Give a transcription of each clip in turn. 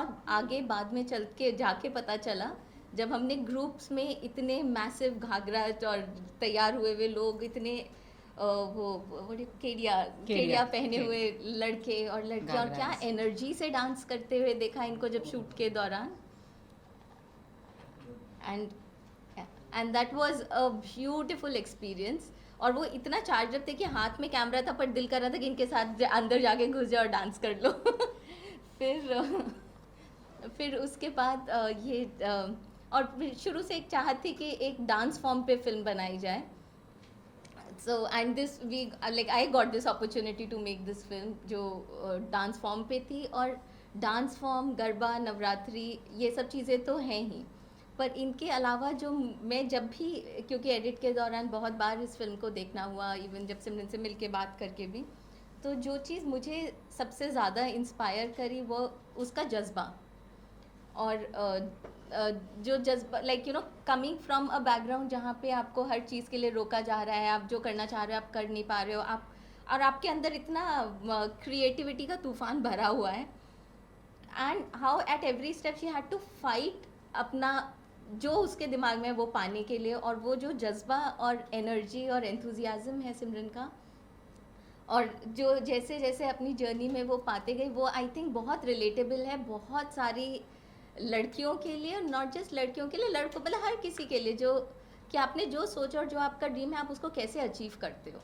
और आगे बाद में चल के जाके पता चला जब हमने ग्रुप्स में इतने मैसिव घाघरा और तैयार हुए हुए लोग, इतने वो केडिया केडिया पहने हुए लड़के और लड़कियां, और क्या एनर्जी से डांस करते हुए देखा इनको जब शूट के दौरान। And and that was a beautiful experience. और वो इतना चार्ज अप थे कि हाथ में कैमरा था पर दिल कर रहा था कि इनके साथ अंदर जाके घुस जाओ और डांस कर लो। फिर उसके बाद और फिर शुरू से एक चाहत थी कि एक डांस फॉर्म पे फिल्म बनाई जाए। So and this we like I got this opportunity to make this film जो डांस फॉर्म पे थी। और डांस फॉर्म, गरबा, नवरात्रि, ये सब चीज़ें तो हैं ही, पर इनके अलावा जो मैं जब भी, क्योंकि एडिट के दौरान बहुत बार इस फिल्म को देखना हुआ, इवन जब सिमरन से मिल के बात करके भी, तो जो चीज़ मुझे सबसे ज़्यादा इंस्पायर करी वो उसका जज्बा। और जो जज्बा, like you no, coming from a background जहाँ पे आपको हर चीज़ के लिए रोका जा रहा है, आप जो करना चाह रहे हो आप कर नहीं पा रहे हो, आप और आपके अंदर इतना क्रिएटिविटी का तूफान भरा हुआ है, and how at every step she had to fight अपना जो उसके दिमाग में वो पाने के लिए। और वो जो जज्बा और एनर्जी और एंथुजियाज्म है सिमरन का, और जो जैसे जैसे अपनी जर्नी में वो पाते गए, वो आई थिंक बहुत रिलेटेबल है बहुत सारी लड़कियों के लिए, नॉट जस्ट लड़कियों के लिए, लड़कों, मतलब हर किसी के लिए, जो कि आपने जो सोचा और जो आपका ड्रीम है आप उसको कैसे अचीव करते हो।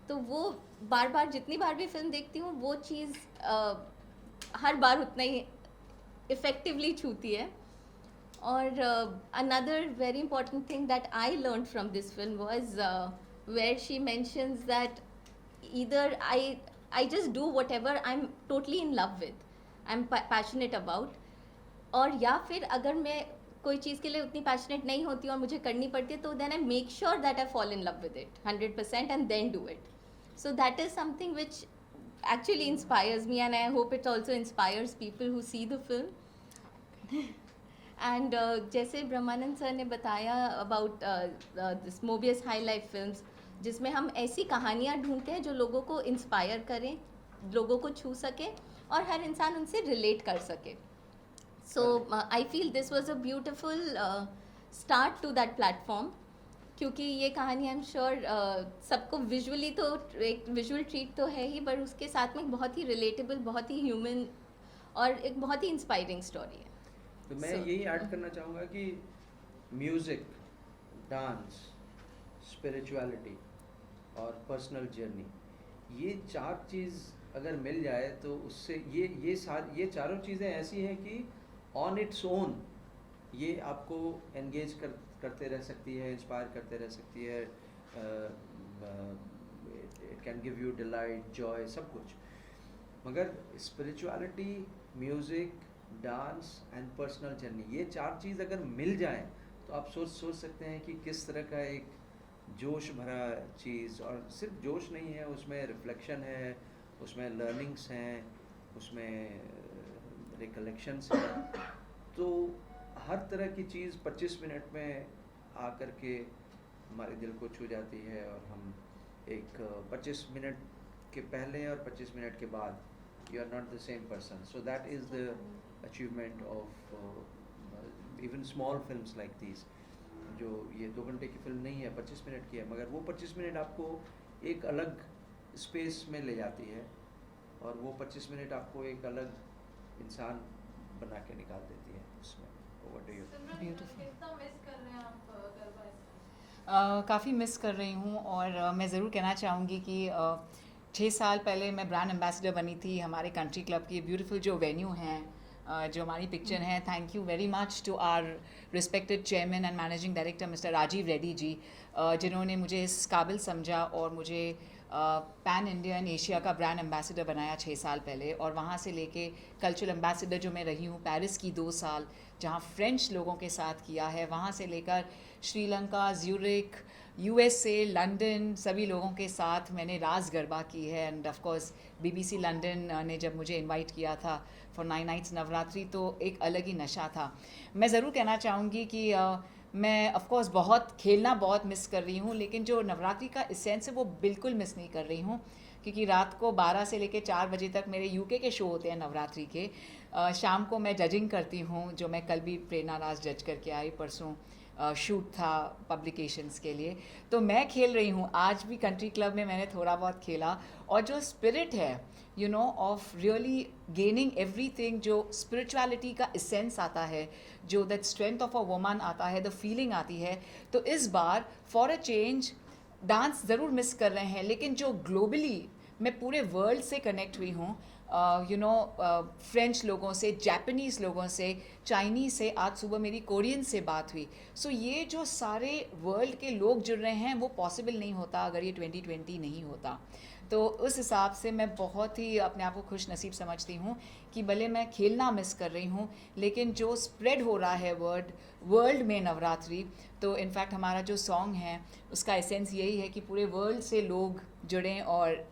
तो वो बार बार जितनी बार भी फिल्म देखती हूँ वो चीज़ हर बार उतना ही इफ़ेक्टिवली छूती है। और another very important thing that I learn from this film was where she mentions that either I just do whatever I'm totally in love with, I'm passionate about, और या फिर अगर मैं कोई चीज़ के लिए उतनी पैशनेट नहीं होती और मुझे करनी पड़ती है तो then I make sure that I fall in love with it 100% and then do it. So that is something which actually inspires me, and I hope it also inspires people who see the film. And जैसे ब्रह्मानंद sir ने बताया about this Mobius high life films, जिसमें हम ऐसी कहानियाँ ढूंढते हैं जो लोगों को इंस्पायर करें, लोगों को छू सके और हर इंसान उनसे रिलेट कर सके। So I feel this was a beautiful start to that platform, क्योंकि ये कहानी आई एम श्योर सबको विजुअली तो एक विजुअल ट्रीट तो है ही, पर उसके साथ में बहुत ही रिलेटेबल, बहुत ही ह्यूमन और एक बहुत ही इंस्पायरिंग स्टोरी है। तो मैं यही ऐड करना चाहूँगा कि म्यूज़िक, डांस, स्पिरिचुअलिटी और पर्सनल जर्नी, ये चार चीज़ अगर मिल जाए तो उससे ये चारों चीज़ें ऐसी हैं कि ऑन इट्स ओन ये आपको एंगेज करते रह सकती है, इंस्पायर करते रह सकती है, it can give you delight, Joy, सब कुछ। मगर spirituality, music, dance and personal journey, ये चार चीज़ अगर मिल जाए तो आप सोच सकते हैं कि किस तरह का एक जोश भरा चीज़, और सिर्फ जोश नहीं है, उसमें रिफ्लेक्शन है, उसमें लर्निंग्स हैं, उसमें रिकलेक्शंस हैं, तो हर तरह की चीज़ 25 मिनट में आकर के हमारे दिल को छू जाती है। और हम एक 25 मिनट के पहले और 25 मिनट के बाद you are not the same person. So that is the achievement of even small films like these. जो ये 2 घंटे की फिल्म नहीं है, 25 मिनट की है, मगर वो 25 मिनट आपको एक अलग स्पेस में ले जाती है और वो 25 मिनट आपको एक अलग इंसान बना के निकाल देती है उसमें। What do you think? कितना मिस कर रहे हैं आप गरबा? काफ़ी मिस कर रही हूँ, और मैं ज़रूर कहना चाहूँगी कि 6 साल पहले मैं ब्रांड एम्बेसडर बनी थी हमारे कंट्री क्लब की। ब्यूटीफुल जो वेन्यू हैं, जो हमारी पिक्चर है, thank you very much to our respected chairman and managing director mister Rajiv Reddy ji, जिन्होंने मुझे इस काबिल समझा और मुझे पैन इंडियन एशिया का ब्रांड एम्बेसडर बनाया 6 साल पहले। और वहाँ से लेके कल्चरल एम्बेसडर जो मैं रही हूँ पेरिस की 2 साल, जहाँ फ्रेंच लोगों के साथ किया है, वहाँ से लेकर श्रीलंका, ज्यूरिक, USA, लंदन, सभी लोगों के साथ मैंने रास गरबा की है। End of course BBC London ने जब मुझे इनवाइट किया था फॉर 9 नाइट्स नवरात्रि, तो एक अलग ही नशा था। मैं ज़रूर कहना चाहूँगी कि मैं ऑफ कोर्स बहुत खेलना बहुत मिस कर रही हूँ, लेकिन जो नवरात्रि का इसेंस है वो बिल्कुल मिस नहीं कर रही हूँ, क्योंकि रात को 12 से लेकर 4 बजे तक मेरे यूके के शो होते हैं नवरात्रि के। शाम को मैं जजिंग करती हूँ, जो मैं कल भी प्रेरणा राज जज करके आई, परसों शूट था पब्लिकेशंस के लिए। तो मैं खेल रही हूँ, आज भी कंट्री क्लब में मैंने थोड़ा बहुत खेला, और जो स्पिरिट है you know of really gaining everything, जो स्पिरिचुअलिटी का इसेंस आता है, जो that strength of a woman आता है, द फीलिंग आती है। तो इस बार फॉर अ चेंज डांस ज़रूर मिस कर रहे हैं, लेकिन जो ग्लोबली मैं पूरे वर्ल्ड से कनेक्ट हुई हूँ, यू नो फ्रेंच लोगों से, जापानीज़ लोगों से, चाइनीज़ से, आज सुबह मेरी कोरियन से बात हुई। सो ये जो सारे वर्ल्ड के लोग जुड़ रहे हैं वो पॉसिबल नहीं होता अगर ये 2020 नहीं होता। तो उस हिसाब से मैं बहुत ही अपने आप को खुश नसीब समझती हूँ कि भले मैं खेलना मिस कर रही हूँ, लेकिन जो स्प्रेड हो रहा है वर्ल्ड में नवरात्रि, तो इनफैक्ट हमारा जो सॉन्ग है उसका एसेंस यही है कि पूरे वर्ल्ड से लोग जुड़ें और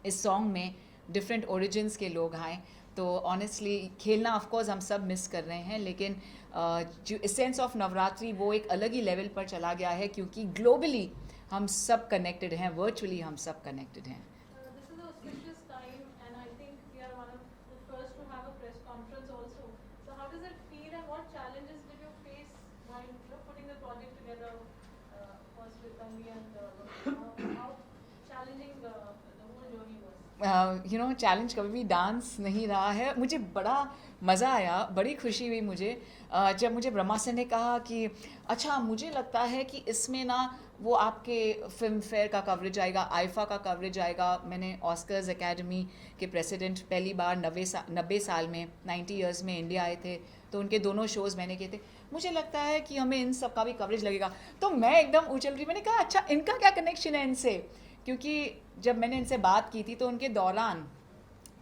इस सॉन्ग में डिफरेंट ओरिजिन्स के लोग आए। तो ऑनेस्टली खेलना ऑफ कोर्स हम सब मिस कर रहे हैं, लेकिन जो एसेंस ऑफ नवरात्रि वो एक अलग ही लेवल पर चला गया है, क्योंकि ग्लोबली हम सब कनेक्टेड हैं, वर्चुअली हम सब कनेक्टेड हैं। This is an auspicious time, and I think we are one of the first to have a press conference also. So how does it feel, and what challenges did you face while putting the project together? First with Tanvi and how challenging the whole journey was? You know challenge कभी भी dance नहीं रहा है। मुझे बड़ा मज़ा आया, बड़ी खुशी हुई मुझे जब मुझे ब्रह्मा सर ने कहा कि अच्छा मुझे लगता है कि इसमें ना वो आपके फिल्म फेयर का कवरेज आएगा, आईफा का कवरेज आएगा। मैंने ऑस्कर्स एकेडमी के प्रेसिडेंट पहली बार 90 साल में 90 इयर्स में इंडिया आए थे, तो उनके दोनों शोज़ मैंने किए थे। मुझे लगता है कि हमें इन सब का भी कवरेज लगेगा। तो मैं एकदम उछल रही, मैंने कहा अच्छा इनका क्या कनेक्शन है इनसे, क्योंकि जब मैंने इनसे बात की थी तो उनके दौरान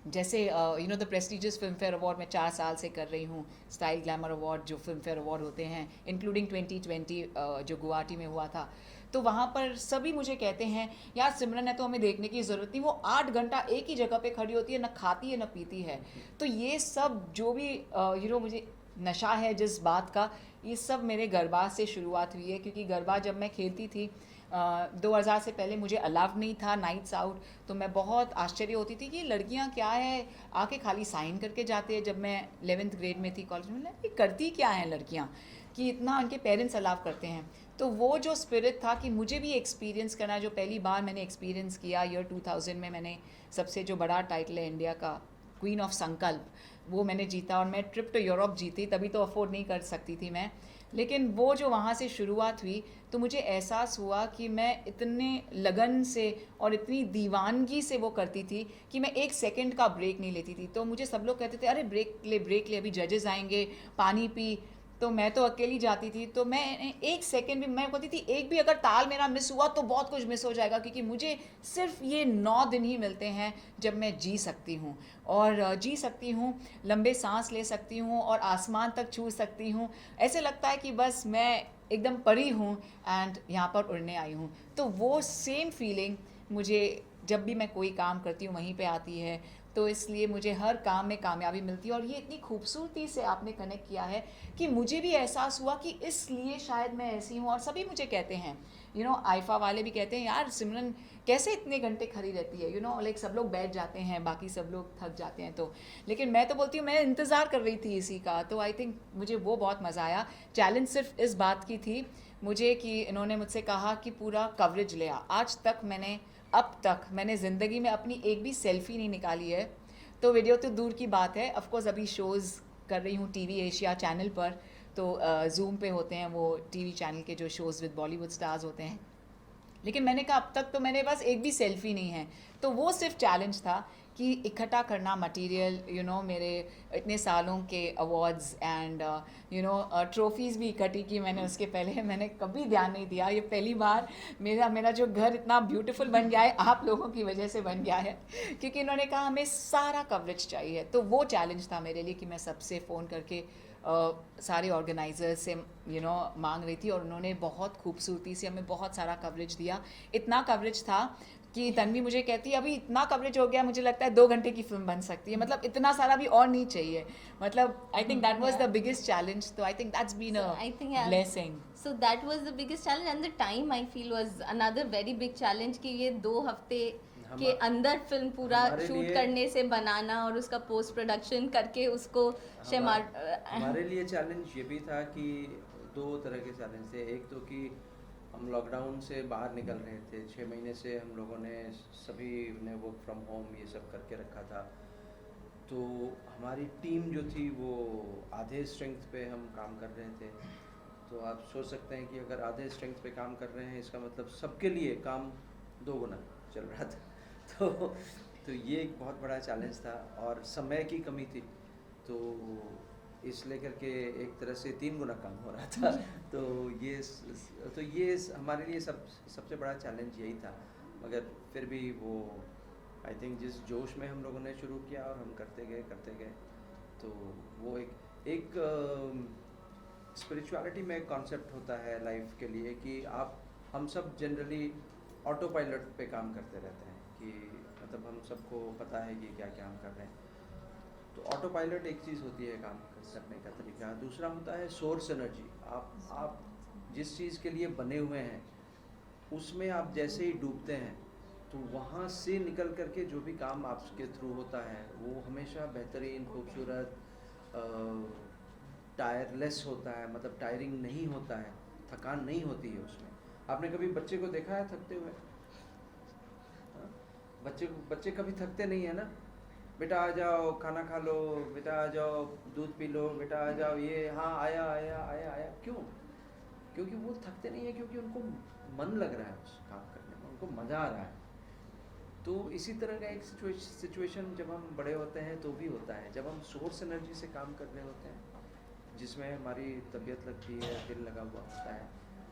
जैसे you know the prestigious film fair award मैं 4 साल से कर रही हूँ, स्टाइल ग्लैमर अवार्ड जो फिल्म फेयर अवार्ड होते हैं, इंक्लूडिंग 2020 जो गुवाहाटी में हुआ था। तो वहाँ पर सभी मुझे कहते हैं यार सिमरन है तो हमें देखने की ज़रूरत नहीं, वो 8 घंटा एक ही जगह पे खड़ी होती है, ना खाती है ना पीती है। तो ये सब जो भी यू नो मुझे नशा है जिस बात का, ये सब मेरे गरबा से शुरुआत हुई है, क्योंकि गरबा जब मैं खेलती थी 2000 से पहले मुझे अलाउड नहीं था नाइट्स आउट। तो मैं बहुत आश्चर्य होती थी कि लड़कियां क्या है आके खाली साइन करके जाते हैं। जब मैं 11th ग्रेड में थी कॉलेज में, ये करती क्या हैं लड़कियां कि इतना उनके पेरेंट्स अलाउ करते हैं। तो वो जो स्पिरिट था कि मुझे भी एक्सपीरियंस करना, जो पहली बार मैंने एक्सपीरियंस किया ईयर 2000 में, मैंने सबसे जो बड़ा टाइटल है इंडिया का क्वीन ऑफ संकल्प वो मैंने जीता, और मैं ट्रिप टू यूरोप जीती। तभी तो अफोर्ड नहीं कर सकती थी मैं, लेकिन वो जो वहाँ से शुरुआत हुई तो मुझे एहसास हुआ कि मैं इतने लगन से और इतनी दीवानगी से वो करती थी कि मैं 1 सेकंड का ब्रेक नहीं लेती थी। तो मुझे सब लोग कहते थे अरे ब्रेक ले, अभी जजेस आएंगे, पानी पी। तो मैं तो अकेली जाती थी, तो मैं 1 सेकंड भी, मैं कहती थी एक भी अगर ताल मेरा मिस हुआ तो बहुत कुछ मिस हो जाएगा, क्योंकि मुझे सिर्फ ये 9 दिन ही मिलते हैं जब मैं जी सकती हूँ, और जी सकती हूँ, लंबे सांस ले सकती हूँ और आसमान तक छू सकती हूँ। ऐसे लगता है कि बस मैं एकदम परी हूँ एंड यहाँ पर उड़ने आई हूँ। तो वो सेम फीलिंग मुझे जब भी मैं कोई काम करती हूँ वहीं पे आती है। तो इसलिए मुझे हर काम में कामयाबी मिलती है, और ये इतनी खूबसूरती से आपने कनेक्ट किया है कि मुझे भी एहसास हुआ कि इसलिए शायद मैं ऐसी हूँ। और सभी मुझे कहते हैं, यू नो आईफा वाले भी कहते हैं यार सिमरन कैसे इतने घंटे खड़ी रहती है, यू नो लाइक सब लोग बैठ जाते हैं, बाकी सब लोग थक जाते हैं। तो लेकिन मैं तो बोलती हूँ मैं इंतज़ार कर रही थी इसी का। तो आई थिंक मुझे वो बहुत मज़ा आया। चैलेंज सिर्फ इस बात की थी मुझे कि इन्होंने मुझसे कहा कि पूरा कवरेज ले आ। आज तक अब तक मैंने ज़िंदगी में अपनी एक भी सेल्फ़ी नहीं निकाली है, तो वीडियो तो दूर की बात है। ऑफ कोर्स अभी शोज़ कर रही हूँ टीवी एशिया चैनल पर, तो जूम पे होते हैं वो टीवी चैनल के जो शोज़ विद बॉलीवुड स्टार्स होते हैं। लेकिन मैंने कहा अब तक तो मैंने बस एक भी सेल्फ़ी नहीं है। तो वो सिर्फ चैलेंज था कि इकट्ठा करना मटेरियल, यू नो मेरे इतने सालों के awards and you know trophies भी इकट्ठी की मैंने। उसके पहले मैंने कभी ध्यान नहीं दिया। ये पहली बार मेरा जो घर इतना ब्यूटीफुल बन गया है आप लोगों की वजह से बन गया है, क्योंकि इन्होंने कहा हमें सारा कवरेज चाहिए। तो वो चैलेंज था मेरे लिए कि मैं सबसे फ़ोन करके सारे ऑर्गेनाइजर्स से यू नो मांग रही थी, और उन्होंने बहुत खूबसूरती से हमें बहुत सारा कवरेज दिया। इतना कवरेज था कि तन्वी मुझे कहती है अभी इतना कवरेज हो गया, मुझे लगता है 2 घंटे की फिल्म बन सकती है। मतलब इतना सारा भी और नहीं चाहिए। मतलब I think that was the biggest challenge. तो I think that's been a blessing. So that was the biggest challenge, and the time I feel was another very big challenge कि ये 2 हफ्ते के अंदर फिल्म पूरा हमारे शूट लिए- करने से बनाना और उसका पोस्ट प्रोडक्शन करके उसको हमारे लिए चैलेंज ये भी था कि दो तरह के चैलेंज थे। एक तो कि हम लॉकडाउन से बाहर निकल रहे थे, 6 महीने से हम लोगों ने सभी ने वर्क फ्रॉम होम ये सब करके रखा था, तो हमारी टीम जो थी वो आधे स्ट्रेंथ पे हम काम कर रहे थे। तो आप सोच सकते हैं कि अगर आधे स्ट्रेंथ पे काम कर रहे हैं इसका मतलब सबके लिए काम 2 गुना चल रहा था। तो ये एक बहुत बड़ा चैलेंज था और समय की कमी थी, तो इस लेकर के एक तरह से 3 गुना काम हो रहा था। तो ये हमारे लिए सबसे बड़ा चैलेंज यही था। मगर फिर भी वो आई थिंक जिस जोश में हम लोगों ने शुरू किया और हम करते गए, तो वो एक स्पिरिचुअलिटी में कॉन्सेप्ट होता है लाइफ के लिए कि हम सब जनरली ऑटो पायलट पे काम करते रहते हैं, कि मतलब हम सबको पता है कि क्या क्या हम कर रहे हैं। तो ऑटो पायलट एक चीज़ होती है काम करने का तरीका। दूसरा होता है सोर्स एनर्जी। आप जिस चीज़ के लिए बने हुए हैं उसमें आप जैसे ही डूबते हैं तो वहाँ से निकल करके जो भी काम आपके थ्रू होता है वो हमेशा बेहतरीन, खूबसूरत, टायरलेस होता है, मतलब टायरिंग नहीं होता है, थकान नहीं होती है उसमें। आपने कभी बच्चे को देखा है थकते हुए? हाँ? बच्चे कभी थकते नहीं है ना। बेटा आ जाओ, खाना खा लो, बेटा आ जाओ, दूध पी लो, बेटा आ जाओ, ये हाँ आया। क्यों? क्योंकि वो थकते नहीं है, क्योंकि उनको मन लग रहा है उस काम करने में, उनको मज़ा आ रहा है। तो इसी तरह का एक सिचुएशन जब हम बड़े होते हैं तो भी होता है, जब हम सोर्स एनर्जी से काम कर रहे होते हैं जिसमें हमारी तबीयत लगती है, दिल लगा हुआ होता है,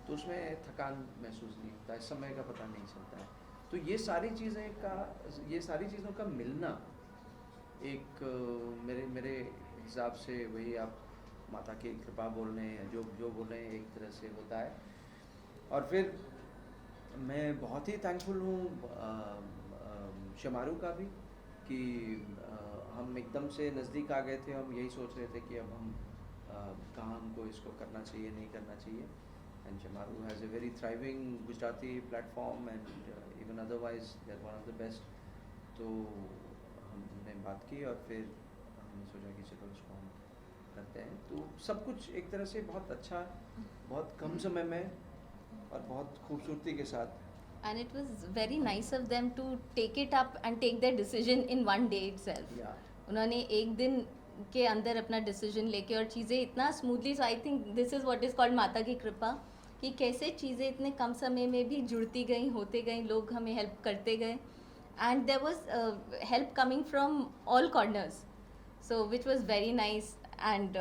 तो उसमें थकान महसूस नहीं होता है, समय का पता नहीं चलता है। तो ये सारी चीज़ों का मिलना एक मेरे हिसाब से वही आप माता की कृपा बोल रहे हैं, जो बोल रहे हैं, एक तरह से होता है। और फिर मैं बहुत ही थैंकफुल हूँ शमारू का भी कि हम एकदम से नज़दीक आ गए थे। हम यही सोच रहे थे कि अब हम कहाँ हमको इसको करना चाहिए, नहीं करना चाहिए। And Shemaroo has a very thriving Gujarati platform and even otherwise they are one of the best. तो हमने बात की और फिर हमने सोचा कि चलो इसको हम करते हैं। तो सब कुछ एक तरह से बहुत अच्छा, बहुत कम समय में और बहुत खूबसूरती के साथ। and it was very nice of them to take it up and take their decision in one day itself. उन्होंने एक दिन के अंदर अपना डिसीजन लेके और चीज़ें इतना smoothly, so I think this is what is called माता की कृपा, कि कैसे चीज़ें इतने कम समय में भी जुड़ती गई, होते गई, लोग हमें हेल्प करते गए, and there was help coming from all corners, so which was very nice. And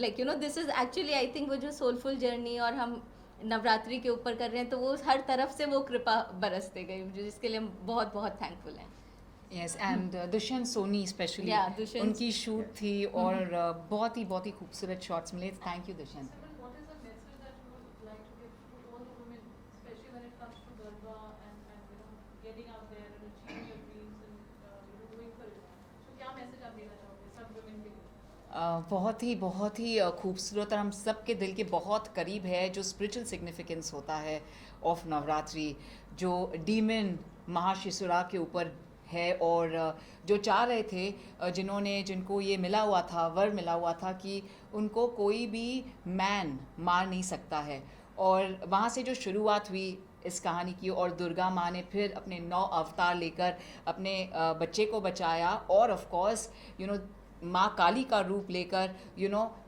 like you know this is actually I think वो जो सोलफुल जर्नी और हम नवरात्रि के ऊपर कर रहे हैं, तो वो हर तरफ से वो कृपा बरसते गई, जिसके लिए हम बहुत बहुत थैंकफुल हैं। Yes, and Dushyant Soni specially, Yeah, Dushyant- उनकी शूट थी और बहुत ही खूबसूरत शॉट्स मिले। Thank you Dushyant. Simran, what is the message that you would like to give to all the women, especially when it comes to Garba and getting out there and achieving your dreams and doing for it? So क्या message आप देना चाहोगे सब women के लिए? बहुत ही खूबसूरत और हम सब के दिल के बहुत करीब है जो स्पिरिचुअल सिग्निफिकेंस होता है ऑफ नवरात्रि, जो डीमन महाशिशुरा के ऊपर है। और जो चाह रहे थे, जिनको ये मिला हुआ था, वर मिला हुआ था कि उनको कोई भी मैन मार नहीं सकता है, और वहाँ से जो शुरुआत हुई इस कहानी की, और दुर्गा माँ ने फिर अपने 9 अवतार लेकर अपने बच्चे को बचाया, और ऑफ कोर्स माँ काली का रूप लेकर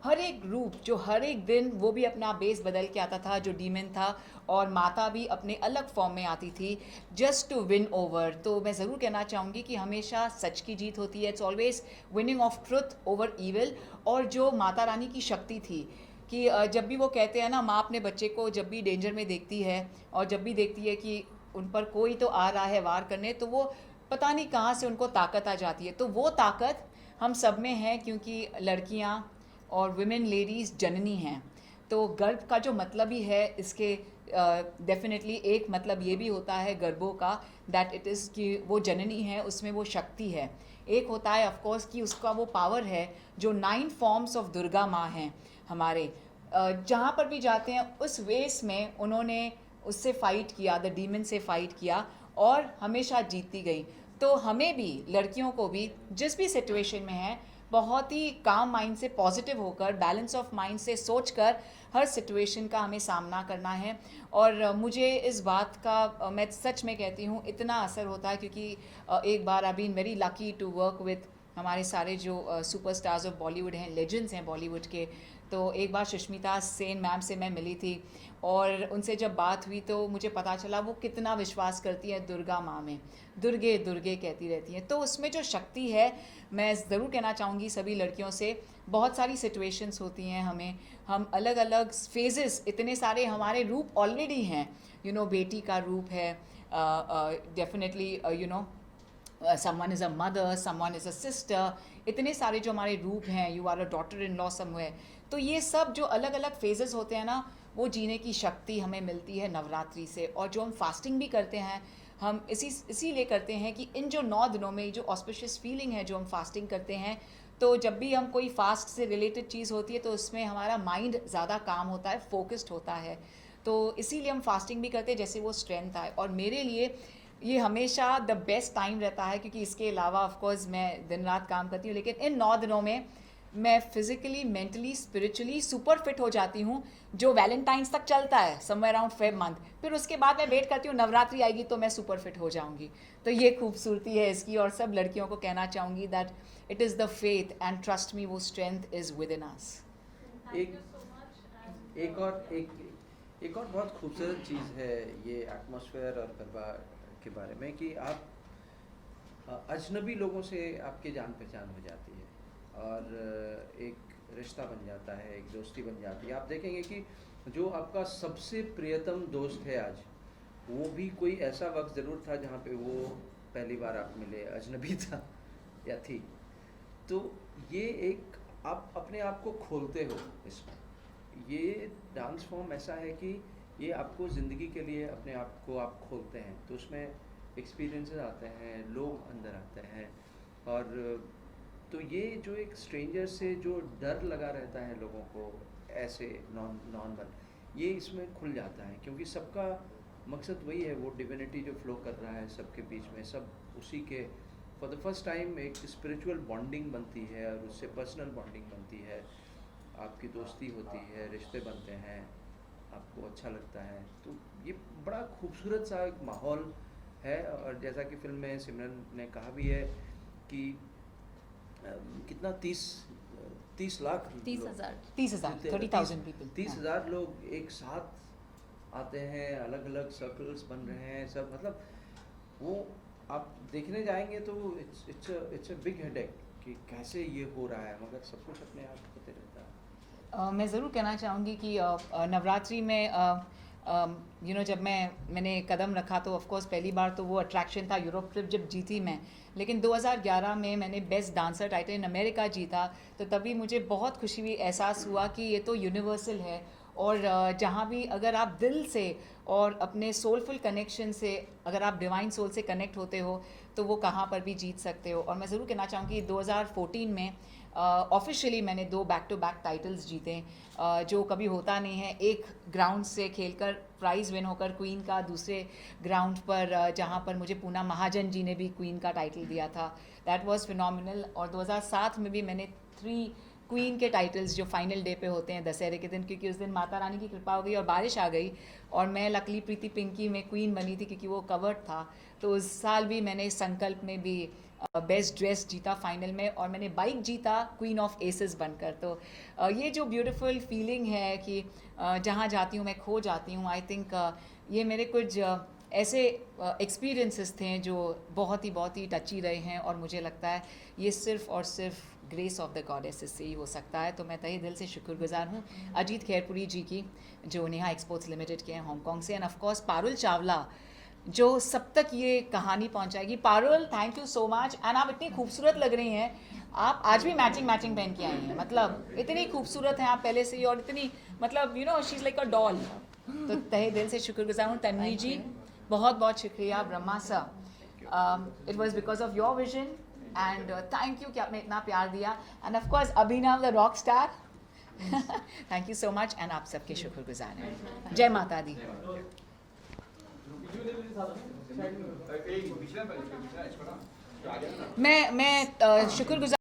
हर एक रूप, जो हर एक दिन वो भी अपना बेस बदल के आता था, जो डीमन था, और माता भी अपने अलग फॉर्म में आती थी जस्ट टू विन ओवर। तो मैं ज़रूर कहना चाहूँगी कि हमेशा सच की जीत होती है, it's always winning of truth over evil. और जो माता रानी की शक्ति थी कि जब भी वो कहते हैं ना, माँ अपने बच्चे को जब भी डेंजर में देखती है और जब भी देखती है कि उन पर कोई तो आ रहा है वार करने, तो वो पता नहीं कहाँ से उनको ताकत आ जाती है। तो वो ताकत हम सब में है, क्योंकि लड़कियां और विमेन लेडीज़ जननी हैं। तो गर्भ का जो मतलब ही है इसके डेफिनेटली एक मतलब ये भी होता है गर्भों का, दैट इट इज़ कि वो जननी है, उसमें वो शक्ति है। एक होता है ऑफ कोर्स कि उसका वो पावर है जो 9 फॉर्म्स ऑफ दुर्गा माँ हैं हमारे, जहाँ पर भी जाते हैं उस वेस में उन्होंने उससे फ़ाइट किया, द डीमन से फ़ाइट किया, और हमेशा जीतती गई। तो हमें भी, लड़कियों को भी, जिस भी सिचुएशन में है, बहुत ही काम माइंड से, पॉजिटिव होकर, बैलेंस ऑफ माइंड से सोचकर हर सिचुएशन का हमें सामना करना है। और मुझे इस बात का मैं सच में कहती हूँ इतना असर होता है, क्योंकि एक बार I been very lucky to work with हमारे सारे जो सुपरस्टार्स ऑफ बॉलीवुड हैं, लेजेंड्स हैं बॉलीवुड के। तो एक बार सुष्मिता सेन मैम से मैं मिली थी, और उनसे जब बात हुई तो मुझे पता चला वो कितना विश्वास करती है दुर्गा माँ में, दुर्गे दुर्गे कहती रहती हैं। तो उसमें जो शक्ति है, मैं ज़रूर कहना चाहूँगी सभी लड़कियों से, बहुत सारी सिचुएशंस होती हैं, हम अलग अलग फेजेस, इतने सारे हमारे रूप ऑलरेडी हैं, बेटी का रूप है, definitely someone is a mother, someone is a sister, इतने सारे जो हमारे रूप हैं, you are a daughter in law somewhere। तो ये सब जो अलग अलग फेजेस होते हैं ना, वो जीने की शक्ति हमें मिलती है नवरात्रि से। और जो हम फास्टिंग भी करते हैं, हम इसीलिए करते हैं कि इन जो 9 दिनों में जो ऑस्पिशियस फीलिंग है, जो हम फास्टिंग करते हैं, तो जब भी हम कोई फास्ट से रिलेटेड चीज़ होती है तो उसमें हमारा माइंड ज़्यादा काम होता है, फोकस्ड होता है। तो इसीलिए हम फास्टिंग भी करते हैं, जैसे वो स्ट्रेंथ आए। और मेरे लिए ये हमेशा द बेस्ट टाइम रहता है, क्योंकि इसके अलावा ऑफ कोर्स मैं दिन रात काम करती हूँ, लेकिन इन 9 दिनों में मैं physically, mentally, spiritually super fit हो जाती हूँ, जो वैलेंटाइंस तक चलता है, समवेयर अराउंड फेब मंथ। फिर उसके बाद मैं वेट करती हूँ नवरात्रि आएगी तो मैं सुपर फिट हो जाऊँगी। तो ये खूबसूरती है इसकी, और सब लड़कियों को कहना चाहूँगी that it is the faith and trust me, वो strength is within us. Thank you so much. And एक और बहुत खूबसूरत चीज़ है ये एटमॉस्फेयर और गरबा के बारे में, कि आप अजनबी लोगों से आपकी जान पहचान हो जाती है, और एक रिश्ता बन जाता है, एक दोस्ती बन जाती है। आप देखेंगे कि जो आपका सबसे प्रियतम दोस्त है आज, वो भी कोई ऐसा वक्त ज़रूर था जहाँ पे वो पहली बार आप मिले, अजनबी था या थी। तो ये एक आप अपने आप को खोलते हो इसमें। ये डांस फॉर्म ऐसा है कि ये आपको ज़िंदगी के लिए अपने आप को आप खोलते हैं, तो उसमें एक्सपीरियंसेस आते हैं, लोग अंदर आते हैं। और तो ये जो एक स्ट्रेंजर से जो डर लगा रहता है लोगों को, ऐसे नॉर्मल, ये इसमें खुल जाता है, क्योंकि सबका मकसद वही है, वो डिविनिटी जो फ्लो कर रहा है सबके बीच में, सब उसी के फॉर द फर्स्ट टाइम एक स्पिरिचुअल बॉन्डिंग बनती है, और उससे पर्सनल बॉन्डिंग बनती है, आपकी दोस्ती होती है, रिश्ते बनते हैं, आपको अच्छा लगता है। तो ये बड़ा खूबसूरत सा एक माहौल है। और जैसा कि फिल्म में सिमरन ने कहा भी है कि कितना 30 लाख 30,000 30,000 पीपल, 30,000 लोग एक साथ आते हैं, अलग अलग सर्कल्स बन रहे हैं सब, मतलब वो आप देखने जाएंगे तो इट्स अ बिग हेडेक कि कैसे ये हो रहा है, मगर सब कुछ अपने आप होते रहता है। मैं ज़रूर कहना चाहूँगी कि नवरात्रि में जब मैंने कदम रखा तो ऑफ कोर्स पहली बार तो वो अट्रैक्शन था, यूरोप ट्रिप जब जीती मैं, लेकिन 2011 में मैंने best dancer title in America जीता। तो तभी मुझे बहुत खुशी हुई, एहसास हुआ कि ये तो यूनिवर्सल है, और जहाँ भी अगर आप दिल से और अपने सोलफुल कनेक्शन से, अगर आप डिवाइन सोल से कनेक्ट होते हो, तो वो कहाँ पर भी जीत सकते हो। और मैं ज़रूर कहना चाहूँगी 2014 में ऑफिशियली मैंने 2 बैक टू बैक टाइटल्स जीते, जो कभी होता नहीं है। एक ग्राउंड से खेलकर प्राइज़ विन होकर क्वीन का, दूसरे ग्राउंड पर जहाँ पर मुझे पूना महाजन जी ने भी क्वीन का टाइटल दिया था, दैट वाज फिनोमिनल। और 2007 में भी मैंने 3 क्वीन के टाइटल्स जो फाइनल डे पे होते हैं दशहरे के दिन, क्योंकि उस दिन माता रानी की कृपा हो गई और बारिश आ गई, और मैं लकली प्रीति पिंकी में क्वीन बनी थी क्योंकि वो कवर्ड था। तो उस साल भी मैंने संकल्प में भी बेस्ट ड्रेस जीता फाइनल में, और मैंने बाइक जीता क्वीन ऑफ एसेस बनकर। तो ये जो ब्यूटीफुल फीलिंग है कि जहाँ जाती हूँ मैं खो जाती हूँ, आई थिंक ये मेरे कुछ ऐसे एक्सपीरियंसेस थे जो बहुत ही टची रहे हैं, और मुझे लगता है ये सिर्फ और सिर्फ ग्रेस ऑफ द गॉडेसेस से ही हो सकता है। तो मैं तहे दिल से शुक्रगुजार हूँ अजीत खैरपुरी जी की, जो नेहा एक्सपोर्ट्स लिमिटेड के हैं हांगकॉन्ग से, end of course Parul Chawla जो सब तक ये कहानी पहुंचाएगी। Parul, thank you so much. And आप इतनी खूबसूरत लग रही हैं, आप आज भी मैचिंग पहन के आई हैं, मतलब इतनी खूबसूरत हैं आप पहले से ही, और इतनी मतलब she is like a doll. तो तहे दिल से शुक्रगुजार हूँ। तन्वी जी, बहुत बहुत शुक्रिया। Brahma sir, it was because of your vision, and thank you कि आपने इतना प्यार दिया। End of course Abhinav the rock star, thank you so much. And आप सबके शुक्रगुजार हैं। जय माता दी। मैं शुक्रगुजार